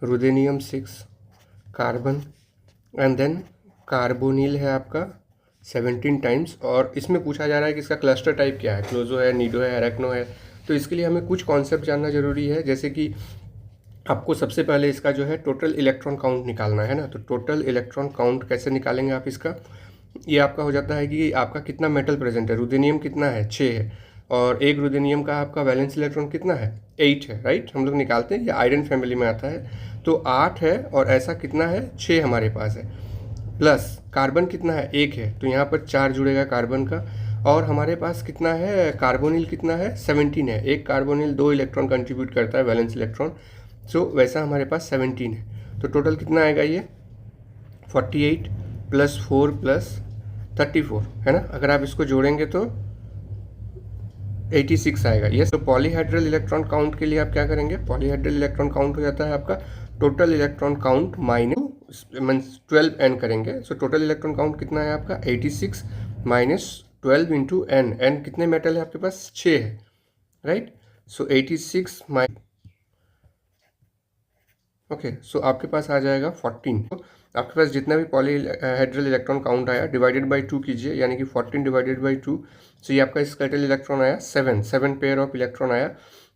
रुदेनियम 6, carbon, and then carbonyl है आपका 17 times. और इसमें पूछा जा रहा है कि इसका क्लस्टर टाइप क्या है, क्लोजो है, नीडो है, एरेक्नो है। तो इसके लिए हमें कुछ कॉन्सेप्ट जानना जरूरी है, जैसे कि आपको सबसे पहले इसका जो है टोटल इलेक्ट्रॉन काउंट निकालना है ना। तो टोटल इलेक्ट्रॉन काउंट कैसे निकालेंगे आप इसका, ये आपका हो जाता है कि आपका कितना मेटल प्रेजेंट है। रुदेनियम कितना है, 6 है, और एक रुदेनियम का आपका वैलेंस इलेक्ट्रॉन कितना है, 8 है, राइट। हम लोग निकालते हैं, ये आयरन फैमिली में आता है। तो 8 है और ऐसा कितना है, 6 हमारे पास है। प्लस कार्बन कितना है, 1 है, तो यहाँ पर 4 जुड़ेगा कार्बन का। और हमारे पास कितना है, कार्बोनिल कितना है, 17 है। एक कार्बोनिल 2 इलेक्ट्रॉन कंट्रीब्यूट करता है, वैलेंस इलेक्ट्रॉन। सो वैसा हमारे पास 17 है। तो टोटल कितना आएगा ये, 48 + 4 + 34 है ना। अगर आप इसको जोड़ेंगे तो 86 आएगा। यस, तो पॉलीहाइड्रल इलेक्ट्रॉन काउंट के लिए आप क्या करेंगे, पॉलीहाइड्रल इलेक्ट्रॉन काउंट हो जाता है आपका total electron count minus 12 n करेंगे। सो टोटल इलेक्ट्रॉन काउंट कितना है आपका, 86 - 12 × n। n कितने मेटल है आपके पास, 6 है, राइट। सो 86 ओके, सो आपके पास आ जाएगा 14। तो आपके पास जितना भी पॉलीहाइड्रल इलेक्ट्रॉन काउंट आया डिवाइडेड बाई 2 कीजिए, यानी कि 14 डिवाइडेड बाई 2। सो ये आपका स्केलेटल इलेक्ट्रॉन आया 7 पेयर ऑफ इलेक्ट्रॉन आया।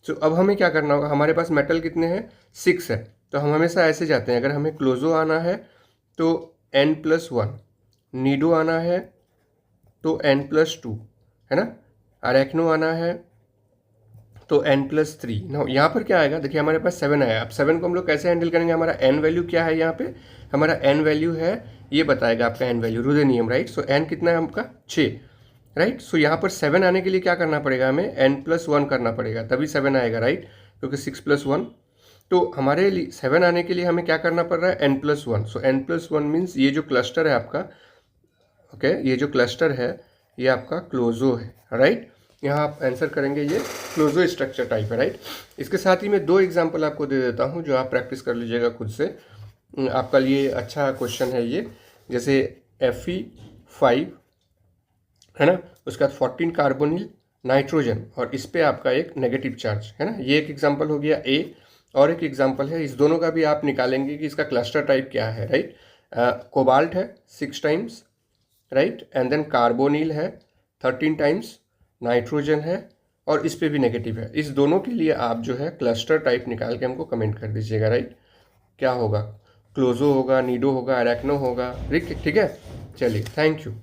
सो अब हमें क्या करना होगा, हमारे पास मेटल कितने हैं, 6 है। तो हम हमेशा ऐसे जाते हैं, अगर हमें क्लोजो आना है तो n+1, नीडो आना है तो n+2 है ना, अरेक्नो आना है तो n+3 ना। यहाँ पर क्या आएगा, देखिए हमारे पास 7 आया। अब 7 को हम लोग कैसे हैंडल करेंगे, हमारा n वैल्यू क्या है, यहाँ पे हमारा n वैल्यू है, ये बताएगा आपका n वैल्यू, रुदेनियम, राइट। सो n कितना है आपका, 6, राइट। सो यहाँ पर 7 आने के लिए क्या करना पड़ेगा, हमें n+1 करना पड़ेगा, तभी 7 आएगा, राइट, क्योंकि 6 + 1। तो हमारे लिए 7 आने के लिए हमें क्या करना पड़ रहा है, n+1। सो n+1 मीन्स ये जो क्लस्टर है आपका, ओके, ये जो क्लस्टर है ये आपका क्लोजो है, राइट। यहाँ आप आंसर करेंगे, ये क्लोजो स्ट्रक्चर टाइप है, राइट। इसके साथ ही मैं 2 एग्जांपल आपको दे देता हूँ जो आप प्रैक्टिस कर लीजिएगा खुद से। आपका लिए अच्छा क्वेश्चन है ये। जैसे Fe5 है ना, उसके बाद 14 कार्बोनिल नाइट्रोजन, और इस पे आपका एक नेगेटिव चार्ज है ना। ये एक एग्जाम्पल हो गया ए, और एक एग्जाम्पल है, इस दोनों का भी आप निकालेंगे कि इसका क्लस्टर टाइप क्या है, राइट। कोबाल्ट है 6 times, right, and then carbonyl है 13 टाइम्स, नाइट्रोजन है, और इस पे भी नेगेटिव है। इस दोनों के लिए आप जो है क्लस्टर टाइप निकाल के हमको कमेंट कर दीजिएगा, राइट। क्या होगा, क्लोजो होगा, नीडो होगा, अरेक्नो होगा, ठीक है। चलिए, थैंक यू।